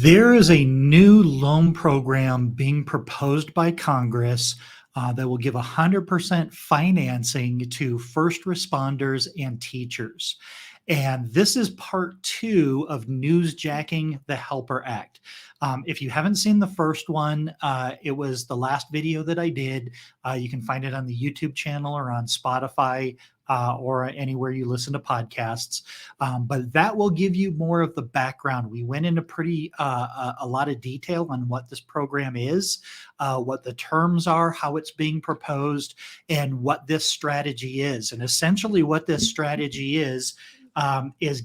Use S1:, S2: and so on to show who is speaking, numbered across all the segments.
S1: There is a new loan program being proposed by Congress that will give 100% financing to first responders and teachers. And this is part two of newsjacking the HELPER Act. If you haven't seen the first one, it was the last video that I did. You can find it on the YouTube channel or on Spotify or anywhere you listen to podcasts. But that will give you more of the background. We went into a lot of detail on what this program is, what the terms are, how it's being proposed, and what this strategy is. And essentially what this strategy is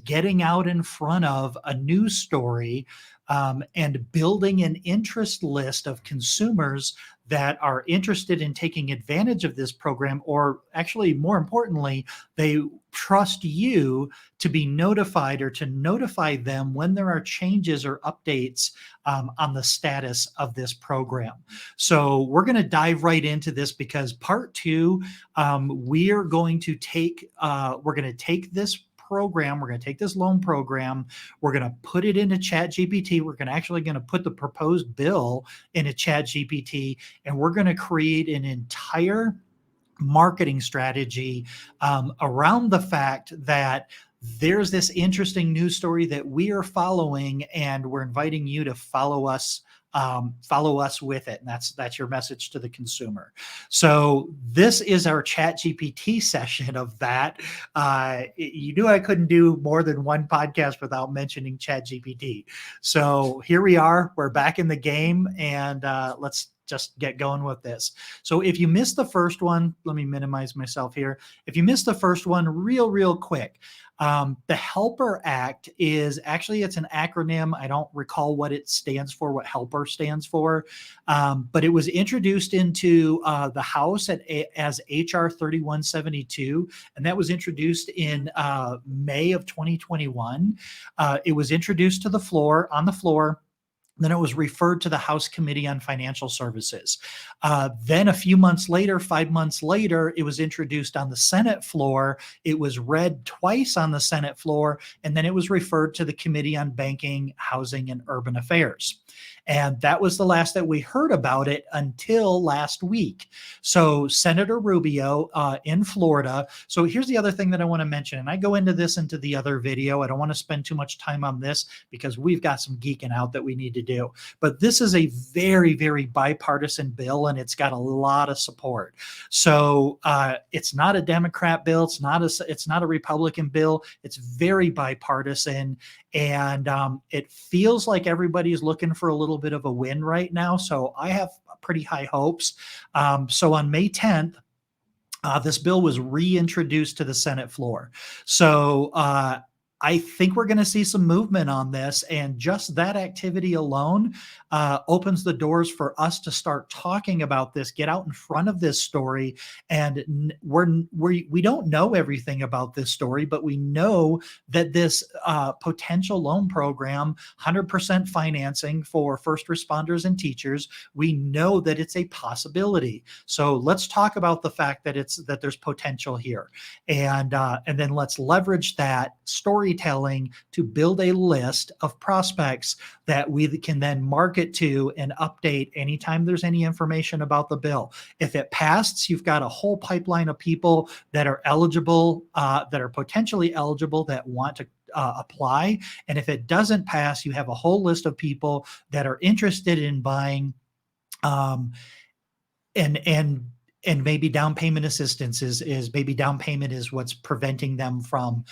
S1: getting out in front of a news story and building an interest list of consumers that are interested in taking advantage of this program, or actually more importantly, they trust you to be notified or to notify them when there are changes or updates on the status of this program. So we're going to dive right into this because part two, we're going to take this program, we're going to take this loan program, we're going to put it into ChatGPT, we're actually going to put the proposed bill into ChatGPT, and we're going to create an entire marketing strategy around the fact that there's this interesting news story that we are following, and we're inviting you to follow us with it. And that's your message to the consumer. So this is our ChatGPT session of that. You knew I couldn't do more than one podcast without mentioning ChatGPT. So here we are, we're back in the game, and let's just get going with this. So if you missed the first one, let me minimize myself here. If you missed the first one, real quick, the HELPER Act is actually, it's an acronym. I don't recall what it stands for, what HELPER stands for, but it was introduced into the House as HR 3172, and that was introduced in May of 2021. It was introduced to the floor, on the floor. Then it was referred to the House Committee on Financial Services. Then a few months later, 5 months later, it was introduced on the Senate floor. It was read twice on the Senate floor, and then it was referred to the Committee on Banking, Housing, and Urban Affairs. And that was the last that we heard about it until last week. So Senator Rubio in Florida. So here's the other thing that I want to mention, and I go into this into the other video. I don't want to spend too much time on this because we've got some geeking out that we need to do. But this is a very bipartisan bill, and it's got a lot of support. So it's not a Democrat bill. It's not a Republican bill. It's very bipartisan. And it feels like everybody's looking for a little bit of a win right now. So I have pretty high hopes. So on May 10th, this bill was reintroduced to the Senate floor. So I think we're going to see some movement on this, and just that activity alone opens the doors for us to start talking about this, get out in front of this story. And we don't know everything about this story, but we know that this potential loan program, 100% financing for first responders and teachers, we know that it's a possibility. So let's talk about the fact that there's potential here, and then let's leverage that storytelling to build a list of prospects that we can then market to and update anytime there's any information about the bill. If it passed, you've got a whole pipeline of people that are eligible, that are potentially eligible, that want to apply. And if it doesn't pass, you have a whole list of people that are interested in buying, and maybe down payment assistance is maybe down payment is what's preventing them from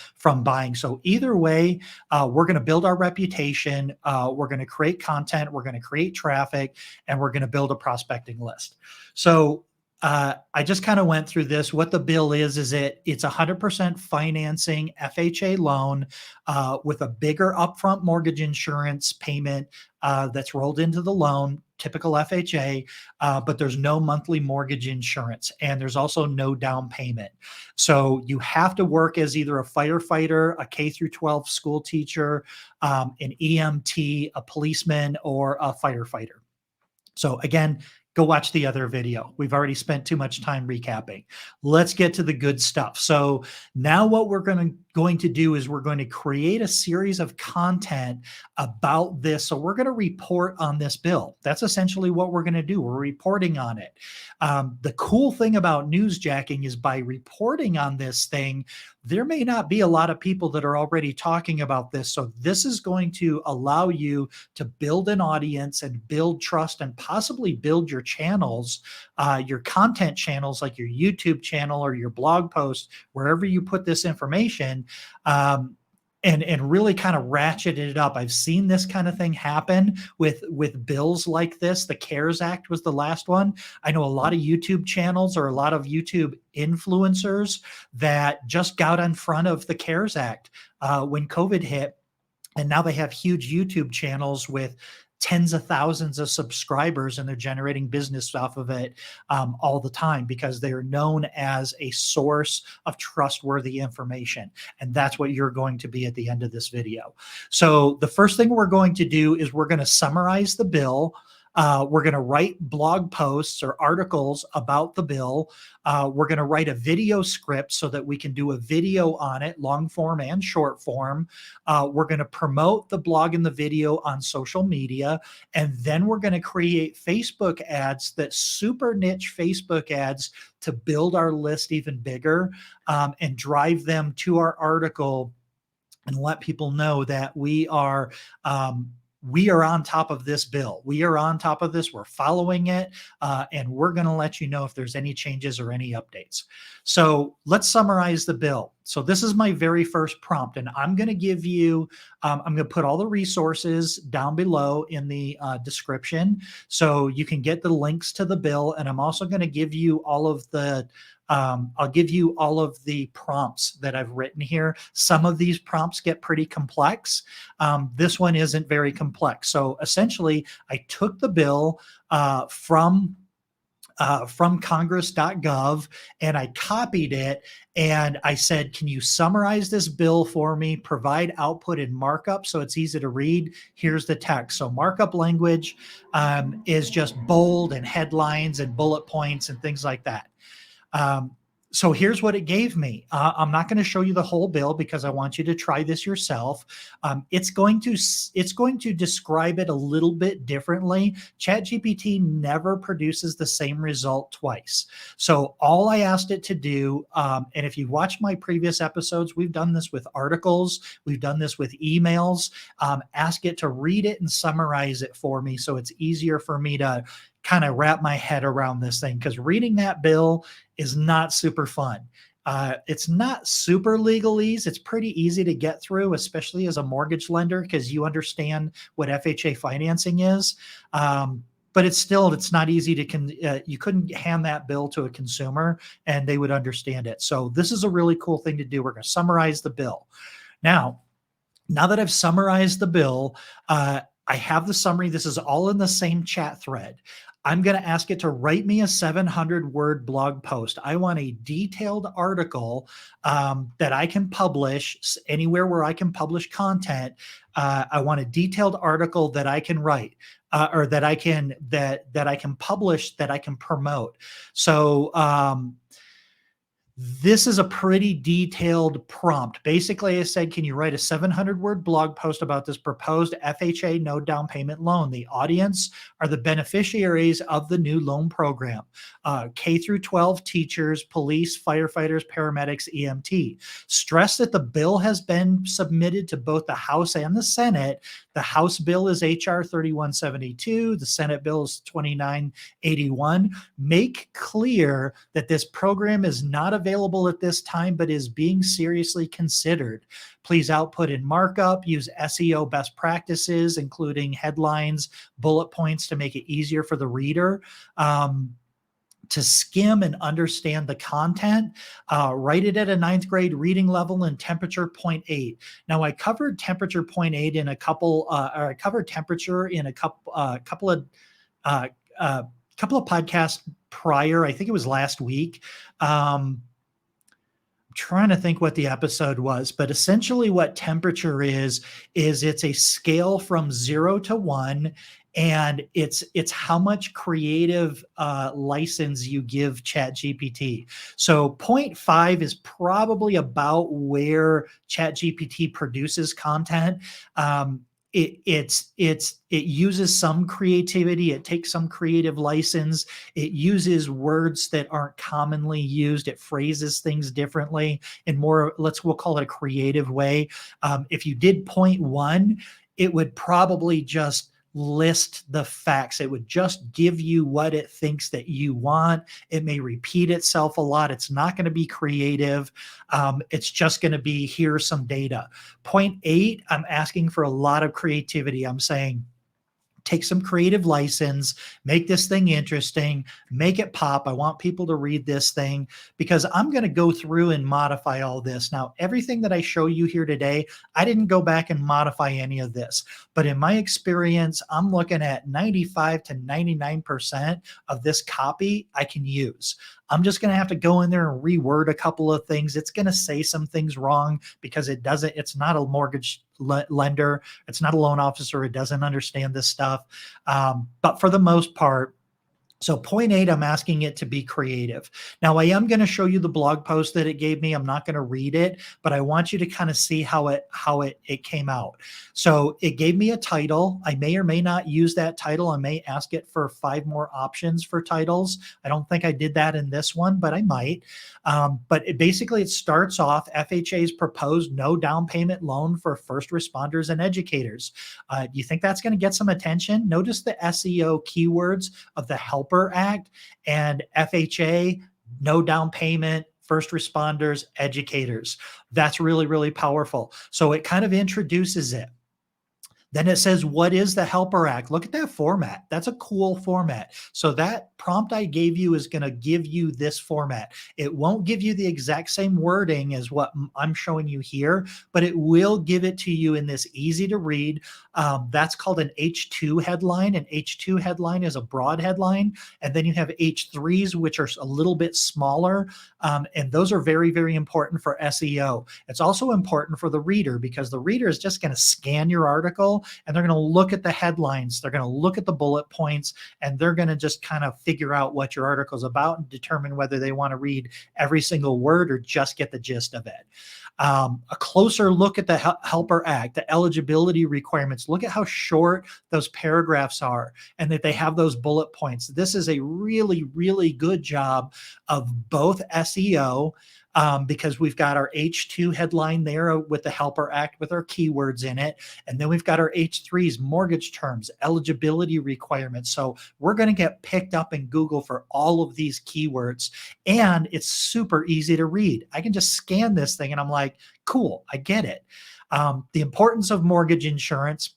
S1: buying. So either way, we're going to build our reputation. We're going to create content. We're going to create traffic, and we're going to build a prospecting list. So I just kind of went through this. What the bill is it's 100% financing FHA loan with a bigger upfront mortgage insurance payment that's rolled into the loan, typical FHA, but there's no monthly mortgage insurance, and there's also no down payment. So you have to work as either a firefighter, a K through 12 school teacher, an EMT, a policeman, or a firefighter. So again, go watch the other video. We've already spent too much time recapping. Let's get to the good stuff. So now what we're going to do is we're going to create a series of content about this. So we're going to report on this bill. That's essentially what we're going to do. We're reporting on it. The cool thing about newsjacking is by reporting on this thing, there may not be a lot of people that are already talking about this. So this is going to allow you to build an audience and build trust and possibly build your channels, your content channels, like your YouTube channel or your blog post, wherever you put this information, and really kind of ratchet it up. I've seen this kind of thing happen with bills like this. The CARES Act was the last one. I know a lot of YouTube channels or a lot of YouTube influencers that just got in front of the CARES Act when COVID hit. And now they have huge YouTube channels with tens of thousands of subscribers, and they're generating business off of it all the time because they're known as a source of trustworthy information. And that's what you're going to be at the end of this video. So the first thing we're going to do is we're going to summarize the bill. We're going to write blog posts or articles about the bill. We're going to write a video script so that we can do a video on it, long form and short form. We're going to promote the blog and the video on social media. And then we're going to create Facebook ads, that super niche Facebook ads, to build our list even bigger and drive them to our article and let people know that we are on top of this bill. We are on top of this. We're following it. And we're going to let you know if there's any changes or any updates. So let's summarize the bill. So this is my very first prompt, and I'm going to give you, I'm going to put all the resources down below in the description so you can get the links to the bill. And I'm also going to give you all of the I'll give you all of the prompts that I've written here. Some of these prompts get pretty complex. This one isn't very complex. So essentially, I took the bill from congress.gov and I copied it and I said, can you summarize this bill for me? Provide output in markup so it's easy to read. Here's the text. So markup language is just bold and headlines and bullet points and things like that. So here's what it gave me. I'm not going to show you the whole bill because I want you to try this yourself. It's going to describe it a little bit differently. ChatGPT never produces the same result twice. So all I asked it to do, and if you watch my previous episodes, we've done this with articles, we've done this with emails. Ask it to read it and summarize it for me so it's easier for me to kind of wrap my head around this thing, because reading that bill is not super fun. It's not super legalese. It's pretty easy to get through, especially as a mortgage lender, because you understand what FHA financing is. But it's not easy to, you couldn't hand that bill to a consumer and they would understand it. So this is a really cool thing to do. We're going to summarize the bill. Now that I've summarized the bill, I have the summary. This is all in the same chat thread. I'm going to ask it to write me a 700-word blog post. I want a detailed article that I can publish anywhere where I can publish content. I want a detailed article that I can write or that I can publish, that I can promote. So this is a pretty detailed prompt. Basically, I said, can you write a 700-word blog post about this proposed FHA no down payment loan? The audience are the beneficiaries of the new loan program. K through 12 teachers, police, firefighters, paramedics, EMT. Stress that the bill has been submitted to both the House and the Senate. The House bill is HR 3172. The Senate bill is 2981. Make clear that this program is not available at this time, but is being seriously considered. Please output in markup, use SEO best practices, including headlines, bullet points to make it easier for the reader to skim and understand the content. Write it at a 9th grade reading level and temperature 0.8. Now I covered temperature 0.8 in a couple, or I covered temperature in a couple of podcasts prior. I think it was last week. trying to think what the episode was, but essentially what temperature is it's a scale from 0 to 1, and it's how much creative license you give ChatGPT. So 0.5 is probably about where ChatGPT produces content. It uses some creativity. It takes some creative license. It uses words that aren't commonly used. It phrases things differently in more, we'll call it a creative way. If you did 0.1, it would probably just list the facts. It would just give you what it thinks that you want. It may repeat itself a lot. It's not going to be creative. It's just going to be, here's some data. 0.8, I'm asking for a lot of creativity. I'm saying, take some creative license, make this thing interesting, make it pop. I want people to read this thing because I'm going to go through and modify all this. Now, everything that I show you here today, I didn't go back and modify any of this, but in my experience, I'm looking at 95 to 99% of this copy I can use. I'm just going to have to go in there and reword a couple of things. It's going to say some things wrong because it's not a mortgage lender. It's not a loan officer. It doesn't understand this stuff. But for the most part, so 0.8, I'm asking it to be creative. Now, I am going to show you the blog post that it gave me. I'm not going to read it, but I want you to kind of see how it came out. So it gave me a title. I may or may not use that title. I may ask it for 5 more options for titles. I don't think I did that in this one, but I might. But it starts off, FHA's proposed no down payment loan for first responders and educators. Do you think that's going to get some attention? Notice the SEO keywords of the HELPER Act and FHA, no down payment, first responders, educators. That's really, really powerful. So it kind of introduces it. Then it says, what is the HELPER Act? Look at that format. That's a cool format. So that prompt I gave you is going to give you this format. It won't give you the exact same wording as what I'm showing you here, but it will give it to you in this easy to read. That's called an H2 headline. An H2 headline is a broad headline. And then you have H3s, which are a little bit smaller. And those are very, very important for SEO. It's also important for the reader because the reader is just going to scan your article and they're going to look at the headlines. They're going to look at the bullet points and they're going to just kind of figure out what your article is about and determine whether they want to read every single word or just get the gist of it. A closer look at the HELPER Act, the eligibility requirements. Look at how short those paragraphs are and that they have those bullet points. This is a really, really good job of both SEO because we've got our H2 headline there with the HELPER Act with our keywords in it. And then we've got our H3s, mortgage terms, eligibility requirements. So we're going to get picked up in Google for all of these keywords. And it's super easy to read. I can just scan this thing and I'm like, cool, I get it. The importance of mortgage insurance.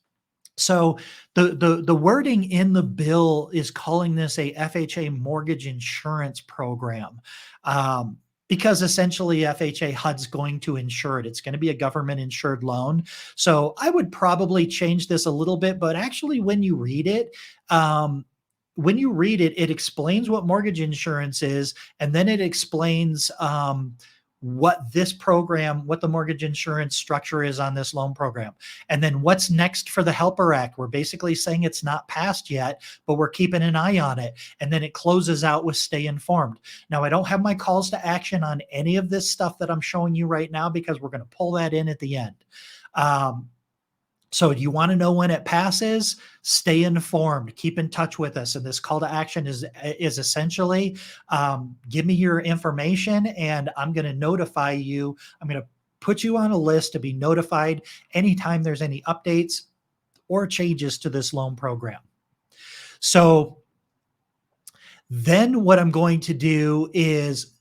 S1: So the wording in the bill is calling this a FHA mortgage insurance program. Because essentially FHA HUD's going to insure it. It's going to be a government insured loan. So I would probably change this a little bit, but actually when you read it, it explains what mortgage insurance is, and then it explains what this program, what the mortgage insurance structure is on this loan program. And then what's next for the HELPER Act. We're basically saying it's not passed yet, but we're keeping an eye on it. And then it closes out with stay informed. Now, I don't have my calls to action on any of this stuff that I'm showing you right now because we're going to pull that in at the end. So do you want to know when it passes? Stay informed. Keep in touch with us. And this call to action is essentially, give me your information and I'm going to notify you. I'm going to put you on a list to be notified anytime there's any updates or changes to this loan program. So then what I'm going to do is,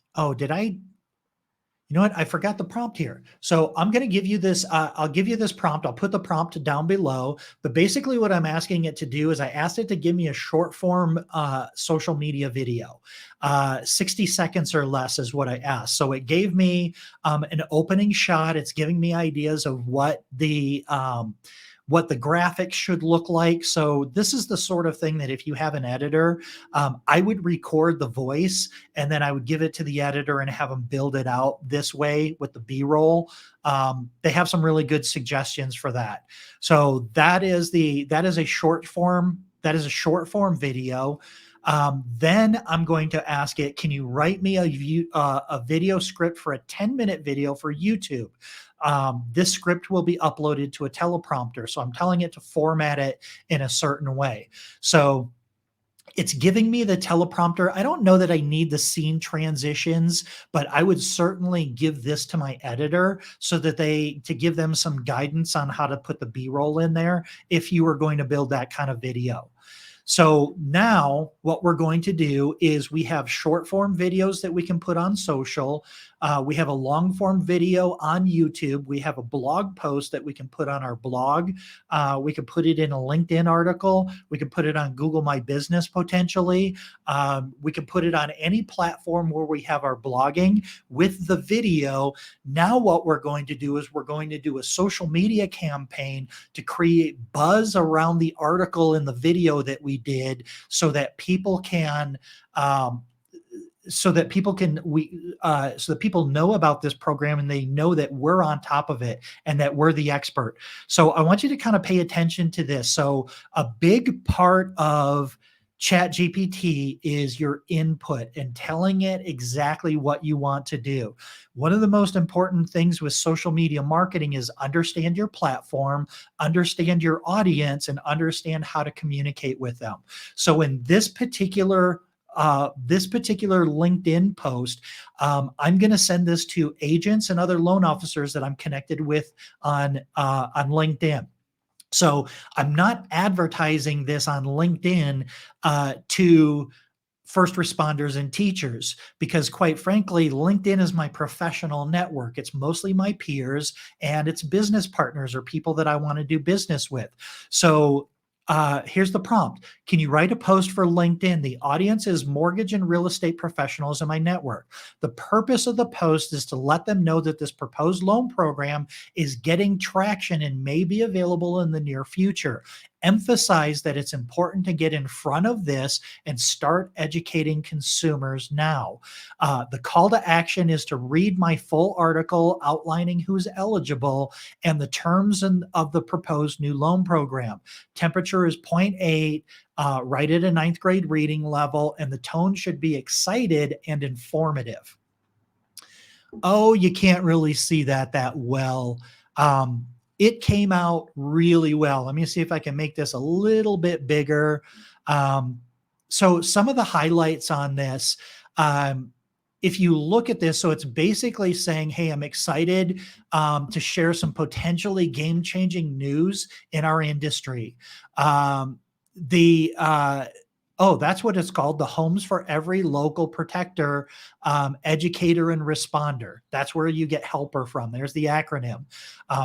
S1: you know what? I forgot the prompt here. So I'm going to give you this. I'll give you this prompt. I'll put the prompt down below. But basically what I'm asking it to do is I asked it to give me a short form social media video. 60 seconds or less is what I asked. So it gave me an opening shot. It's giving me ideas of what the what the graphics should look like. So this is the sort of thing that if you have an editor, I would record the voice and then I would give it to the editor and have them build it out this way with the B-roll. They have some really good suggestions for that. So that is a short form video. Then I'm going to ask it, can you write me a video script for a 10-minute video for YouTube? This script will be uploaded to a teleprompter. So I'm telling it to format it in a certain way. So it's giving me the teleprompter. I don't know that I need the scene transitions, but I would certainly give this to my editor so that to give them some guidance on how to put the B-roll in there if you were going to build that kind of video. So now what we're going to do is we have short form videos that we can put on social. We have a long form video on YouTube. We have a blog post that we can put on our blog. We can put it in a LinkedIn article. We can put it on Google My Business potentially. We can put it on any platform where we have our blogging with the video. Now what we're going to do is we're going to do a social media campaign to create buzz around the article and the video that we did so that people can people know about this program and they know that we're on top of it and that we're the expert. So I want you to kind of pay attention to this. So a big part of ChatGPT is your input and telling it exactly what you want to do. One of the most important things with social media marketing is understand your platform, understand your audience, and understand how to communicate with them. So in this particular LinkedIn post, I'm going to send this to agents and other loan officers that I'm connected with on LinkedIn. So I'm not advertising this on LinkedIn to first responders and teachers, because quite frankly, LinkedIn is my professional network. It's mostly my peers and it's business partners or people that I want to do business with. So here's the prompt. Can you write a post for LinkedIn? The audience is mortgage and real estate professionals in my network. The purpose of the post is to let them know that this proposed loan program is getting traction and may be available in the near future. Emphasize that it's important to get in front of this and start educating consumers now. The call to action is to read my full article outlining who's eligible and the terms of the proposed new loan program. Temperature is 0.8, right at a 9th grade reading level, and the tone should be excited and informative. Oh, you can't really see that well. It came out really well. Let me see if I can make this a little bit bigger. So some of the highlights on this, if you look at this, so it's basically saying, hey, I'm excited to share some potentially game-changing news in our industry. That's what it's called, the Homes for Every Local Protector, Educator and Responder. That's where you get HELPER from. There's the acronym.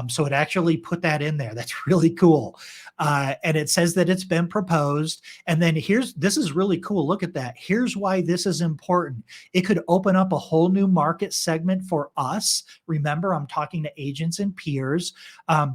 S1: So it actually put that in there. That's really cool. And it says that it's been proposed. And then this is really cool. Look at that. Here's why this is important. It could open up a whole new market segment for us. Remember, I'm talking to agents and peers.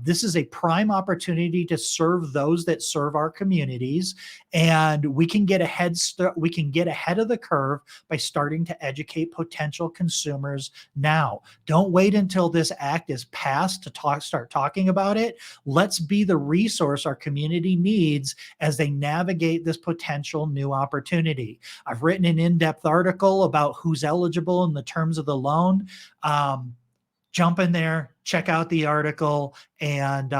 S1: This is a prime opportunity to serve those that serve our communities. And we can get ahead of the curve by starting to educate potential consumers now. Don't wait until this act is passed to start talking about it. Let's be the resource our community needs as they navigate this potential new opportunity. I've written an in-depth article about who's eligible in the terms of the loan. Jump in there, check out the article, and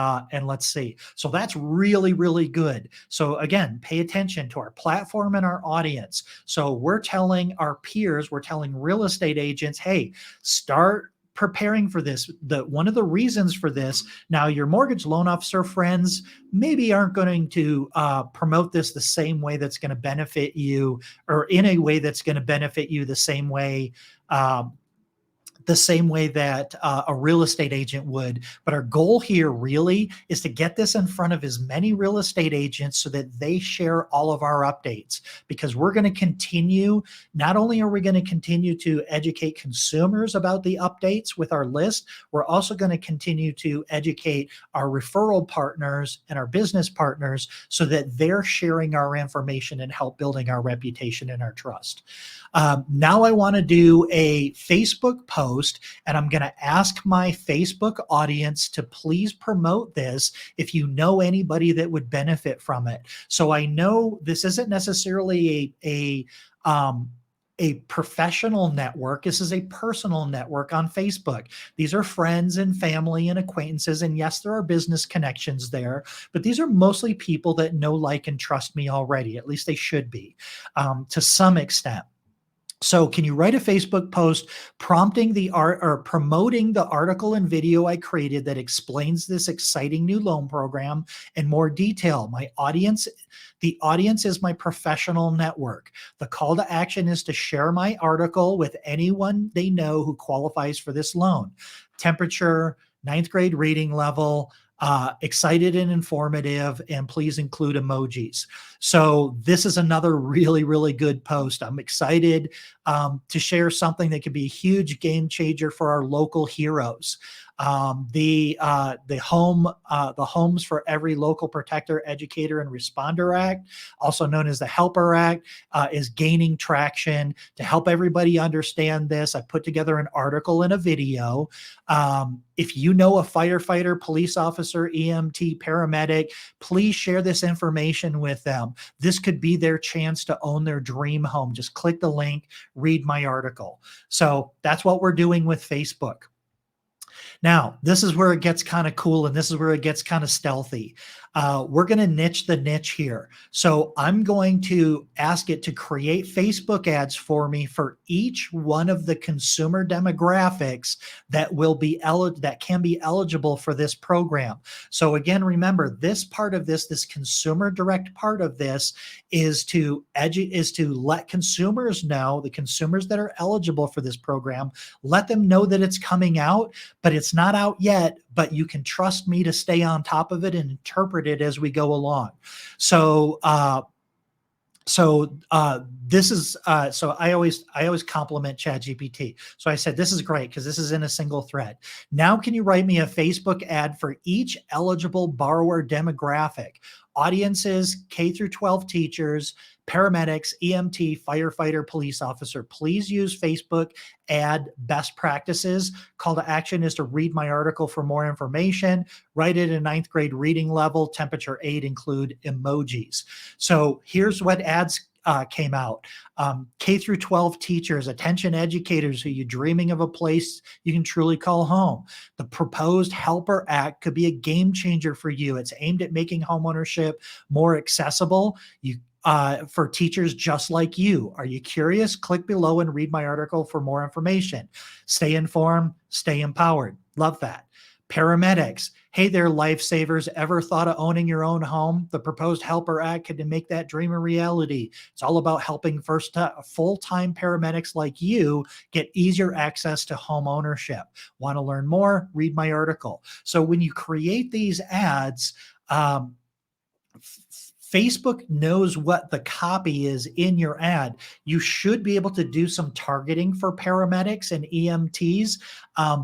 S1: let's see. So that's really, really good. So again, pay attention to our platform and our audience. So we're telling our peers, we're telling real estate agents, hey, start preparing for this. One of the reasons for this, now your mortgage loan officer friends maybe aren't going to promote this the same way that's going to benefit you, or in a way that's going to benefit you the same way the same way that a real estate agent would. But our goal here really is to get this in front of as many real estate agents so that they share all of our updates, because we're going to continue. Not only are we going to continue to educate consumers about the updates with our list, we're also going to continue to educate our referral partners and our business partners so that they're sharing our information and help building our reputation and our trust. Now I want to do a Facebook post, and I'm going to ask my Facebook audience to please promote this if you know anybody that would benefit from it. So I know this isn't necessarily a professional network. This is a personal network on Facebook. These are friends and family and acquaintances. And yes, there are business connections there, but these are mostly people that know, like, and trust me already. At least they should be, to some extent. So can you write a Facebook post prompting the art or promoting the article and video I created that explains this exciting new loan program in more detail? The audience is my professional network. The call to action is to share my article with anyone they know who qualifies for this loan. Temperature, 9th grade reading level, excited and informative, and please include emojis. So this is another really, really good post. I'm excited to share something that could be a huge game changer for our local heroes. The Homes for Every Local Protector, Educator, and Responder Act, also known as the HELPER Act, is gaining traction. To help everybody understand this, I put together an article and a video. If you know a firefighter, police officer, EMT, paramedic, please share this information with them. This could be their chance to own their dream home. Just click the link, read my article. So that's what we're doing with Facebook. Now, this is where it gets kind of cool, and this is where it gets kind of stealthy. We're going to niche the niche here. So I'm going to ask it to create Facebook ads for me for each one of the consumer demographics that will be that can be eligible for this program. So again, remember, this part of this consumer direct part of this is to let consumers know, the consumers that are eligible for this program, let them know that it's coming out, but it's not out yet, but you can trust me to stay on top of it and interpret it as we go along. So I always compliment ChatGPT. So I said, this is great because this is in a single thread. Now, can you write me a Facebook ad for each eligible borrower demographic? Audiences, K through 12 teachers, paramedics, EMT, firefighter, police officer. Please use Facebook ad best practices. Call to action is to read my article for more information. Write it in 9th grade reading level. Temperature 8, include emojis. So here's what ads came out. K through 12 teachers, attention educators, are you dreaming of a place you can truly call home? The proposed HELPER Act could be a game changer for you. It's aimed at making homeownership more accessible for teachers just like you. Are you curious? Click below and read my article for more information. Stay informed, stay empowered. Love that. Paramedics. Hey there, lifesavers. Ever thought of owning your own home? The proposed HELPER Act could make that dream a reality. It's all about helping full-time paramedics like you get easier access to home ownership. Want to learn more? Read my article. So when you create these ads, Facebook knows what the copy is in your ad. You should be able to do some targeting for paramedics and EMTs.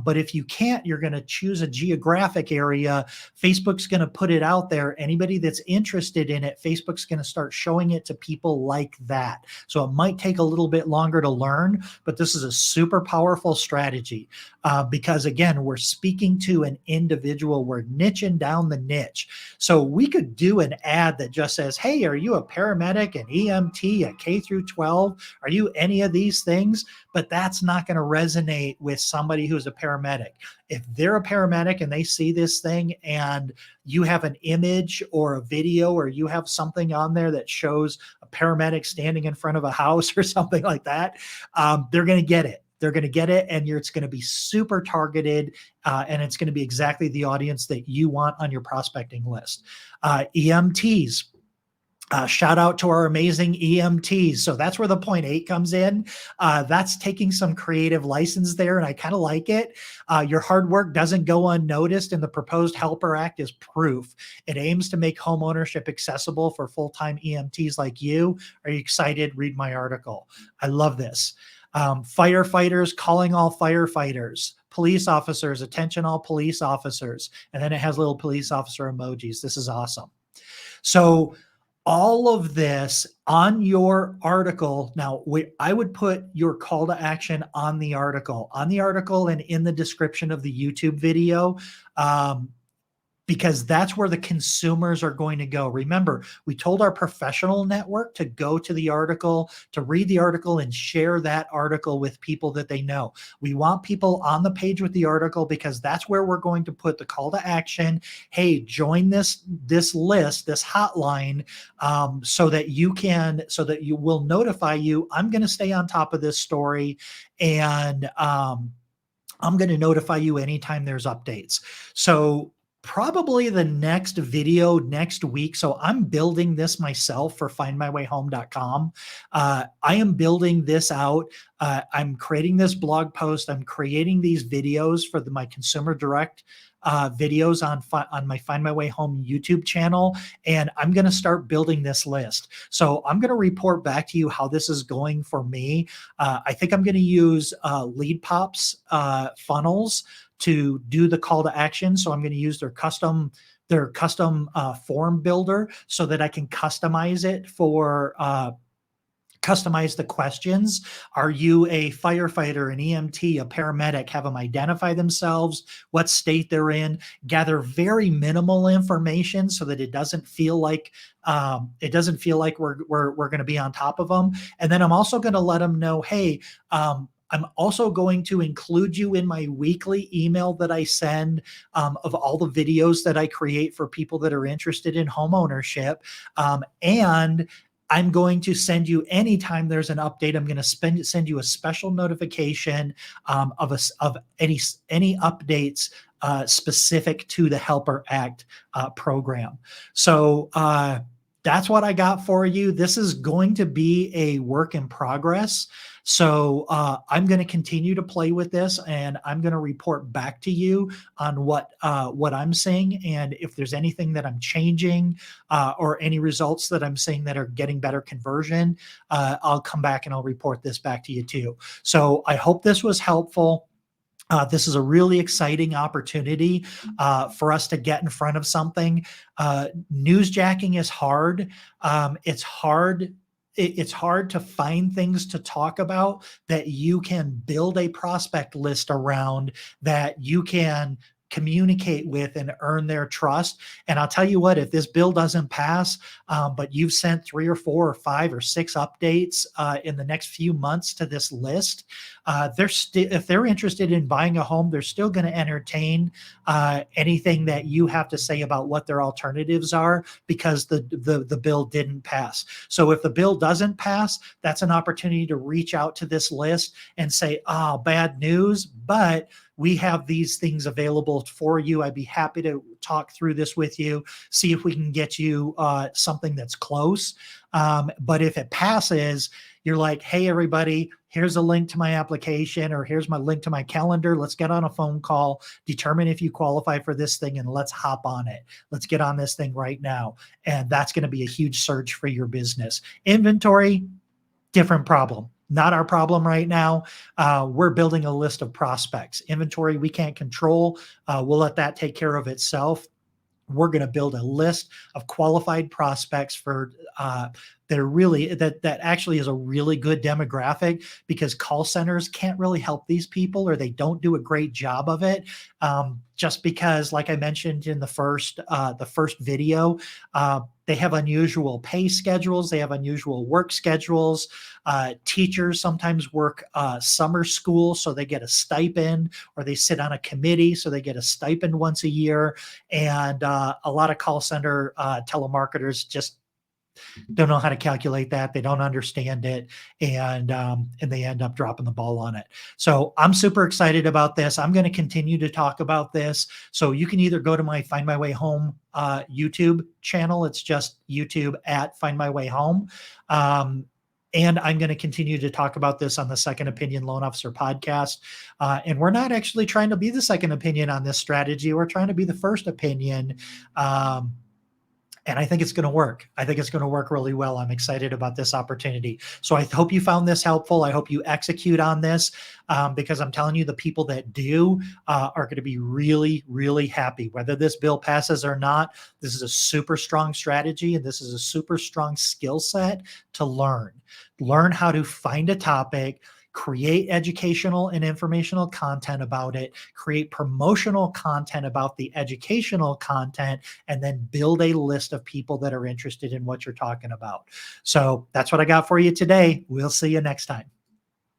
S1: But if you can't, you're going to choose a geographic area. Facebook's going to put it out there. Anybody that's interested in it, Facebook's going to start showing it to people like that. So it might take a little bit longer to learn, but this is a super powerful strategy because, again, we're speaking to an individual. We're niching down the niche. So we could do an ad that just says, hey, are you a paramedic, an EMT, a K through 12? Are you any of these things? But that's not going to resonate with somebody who's a paramedic. If they're a paramedic and they see this thing and you have an image or a video or you have something on there that shows a paramedic standing in front of a house or something like that, they're going to get it. They're going to get it, and it's going to be super targeted, and it's going to be exactly the audience that you want on your prospecting list. EMTs. Shout out to our amazing EMTs. So that's where the point 8 comes in. That's taking some creative license there, and I kind of like it. Your hard work doesn't go unnoticed, and the proposed HELPER Act is proof. It aims to make home ownership accessible for full-time EMTs like you. Are you excited? Read my article. I love this. Firefighters calling all firefighters. Police officers, attention all police officers. And then it has little police officer emojis. This is awesome. So all of this on your article. Now, I would put your call to action on the article and in the description of the YouTube video. Because that's where the consumers are going to go. Remember, we told our professional network to go to the article, to read the article and share that article with people that they know. We want people on the page with the article because that's where we're going to put the call to action. Hey, join this list, this hotline, so that you will notify you. I'm going to stay on top of this story, and I'm going to notify you anytime there's updates. So probably the next video next week. So I'm building this myself for findmywayhome.com. I am building this out. I'm creating this blog post. I'm creating these videos for my consumer direct videos on my Find My Way Home YouTube channel, and I'm going to start building this list. So I'm going to report back to you how this is going for me. I think I'm going to use Lead Pops funnels to do the call to action. So I'm going to use their custom form builder so that I can customize it for customize the questions. Are you a firefighter, an EMT, a paramedic? Have them identify themselves, what state they're in, gather very minimal information so that it doesn't feel like we're going to be on top of them. And then I'm also going to let them know, hey, I'm also going to include you in my weekly email that I send of all the videos that I create for people that are interested in home ownership. And I'm going to send you anytime there's an update. I'm going to send you a special notification of any updates specific to the HELPER Act program. So that's what I got for you. This is going to be a work in progress. So I'm going to continue to play with this, and I'm going to report back to you on what I'm seeing, and if there's anything that I'm changing or any results that I'm seeing that are getting better conversion, I'll come back and I'll report this back to you too. So I hope this was helpful. This is a really exciting opportunity for us to get in front of something. Newsjacking is hard. It's hard to find things to talk about that you can build a prospect list around, that you can communicate with and earn their trust. And I'll tell you what, if this bill doesn't pass, but you've sent 3 or 4 or 5 or 6 updates in the next few months to this list, if they're interested in buying a home, they're still going to entertain anything that you have to say about what their alternatives are, because the bill didn't pass. So if the bill doesn't pass, that's an opportunity to reach out to this list and say, oh, bad news, but we have these things available for you. I'd be happy to talk through this with you, see if we can get you something that's close. But if it passes, you're like, hey, everybody, here's a link to my application, or here's my link to my calendar. Let's get on a phone call, determine if you qualify for this thing, and let's hop on it. Let's get on this thing right now. And that's going to be a huge surge for your business. Inventory, different problem. Not our problem right now. We're building a list of prospects. Inventory, we can't control. We'll let that take care of itself. We're going to build a list of qualified prospects for that actually is a really good demographic, because call centers can't really help these people, or they don't do a great job of it. Just because, like I mentioned in the first video, they have unusual pay schedules. They have unusual work schedules. Teachers sometimes work summer school, so they get a stipend, or they sit on a committee, so they get a stipend once a year. And a lot of call center telemarketers just don't know how to calculate that. They don't understand it, and they end up dropping the ball on it. So I'm super excited about this. I'm going to continue to talk about this. So you can either go to my Find My Way Home YouTube channel. It's just YouTube at Find My Way Home. And I'm going to continue to talk about this on the Second Opinion Loan Officer podcast. And we're not actually trying to be the second opinion on this strategy. We're trying to be the first opinion. And I think it's going to work. I think it's going to work really well. I'm excited about this opportunity. So I hope you found this helpful. I hope you execute on this because I'm telling you, the people that do are going to be really, really happy. Whether this bill passes or not, this is a super strong strategy, and this is a super strong skill set to learn. Learn how to find a topic, create educational and informational content about it, create promotional content about the educational content, and then build a list of people that are interested in what you're talking about. So that's what I got for you today. We'll see you next time.